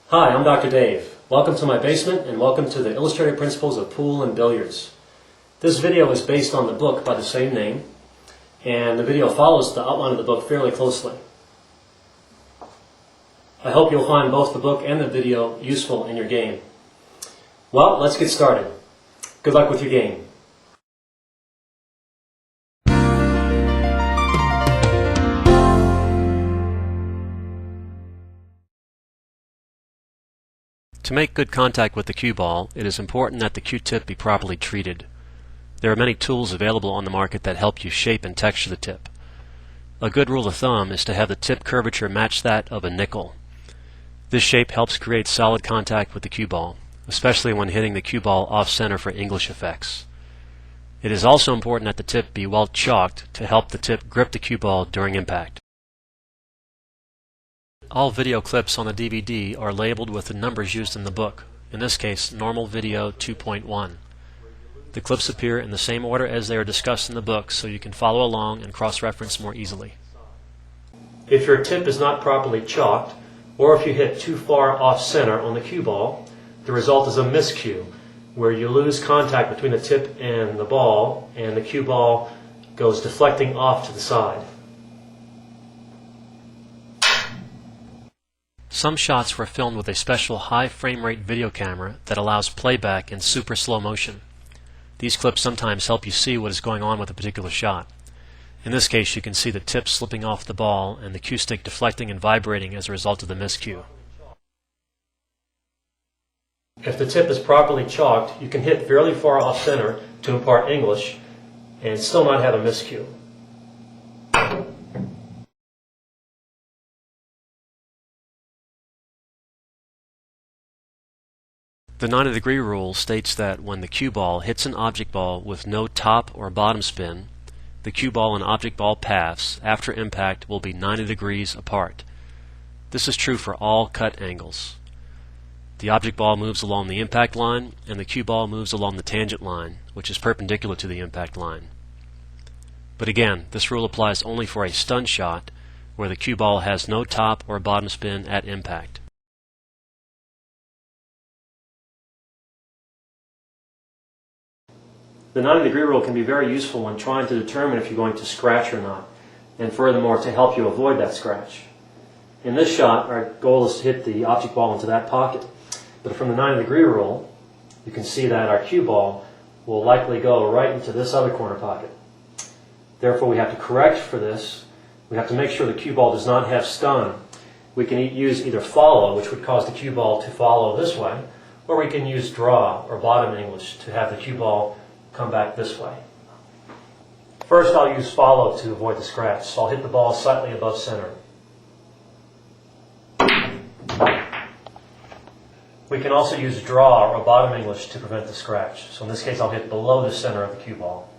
Hi, I'm Dr. Dave. Welcome to my basement and welcome to the Illustrated Principles of Pool and Billiards. This video is based on the book by the same name, and the video follows the outline of the book fairly closely. I hope you'll find both the book and the video useful in your game. Well, let's get started. Good luck with your game. To make good contact with the cue ball, it is important that the QTip be properly treated. There are many tools available on the market that help you shape and texture the tip. A good rule of thumb is to have the tip curvature match that of a nickel. This shape helps create solid contact with the cue ball, especially when hitting the cue ball off-center for English effects. It is also important that the tip be well chalked to help the tip grip the cue ball during impact. All video clips on the DVD are labeled with the numbers used in the book, in this case Normal Video 2.1. The clips appear in the same order as they are discussed in the book, so you can follow along and cross-reference more easily. If your tip is not properly chalked, or if you hit too far off-center on the cue ball, the result is a miscue, where you lose contact between the tip and the ball, and the cue ball goes deflecting off to the side. Some shots were filmed with a special high frame rate video camera that allows playback in super slow motion. These clips sometimes help you see what is going on with a particular shot. In this case, you can see the tip slipping off the ball and the cue stick deflecting and vibrating as a result of the miscue. If the tip is properly chalked, you can hit fairly far off center to impart English and still not have a miscue. The 90-degree rule states that when the cue ball hits an object ball with no top or bottom spin, the cue ball and object ball paths after impact will be 90 degrees apart. This is true for all cut angles. The object ball moves along the impact line and the cue ball moves along the tangent line, which is perpendicular to the impact line. But again, this rule applies only for a stun shot where the cue ball has no top or bottom spin at impact. The 90-degree rule can be very useful when trying to determine if you're going to scratch or not, and furthermore to help you avoid that scratch. In this shot, our goal is to hit the object ball into that pocket, but from the 90-degree rule, you can see that our cue ball will likely go right into this other corner pocket. Therefore, we have to correct for this. We have to make sure the cue ball does not have stun. We can use either follow, which would cause the cue ball to follow this way, or we can use draw or bottom English to have the cue ball come back this way. First, I'll use follow to avoid the scratch, so I'll hit the ball slightly above center. We can also use draw or bottom English to prevent the scratch, so in this case I'll hit below the center of the cue ball.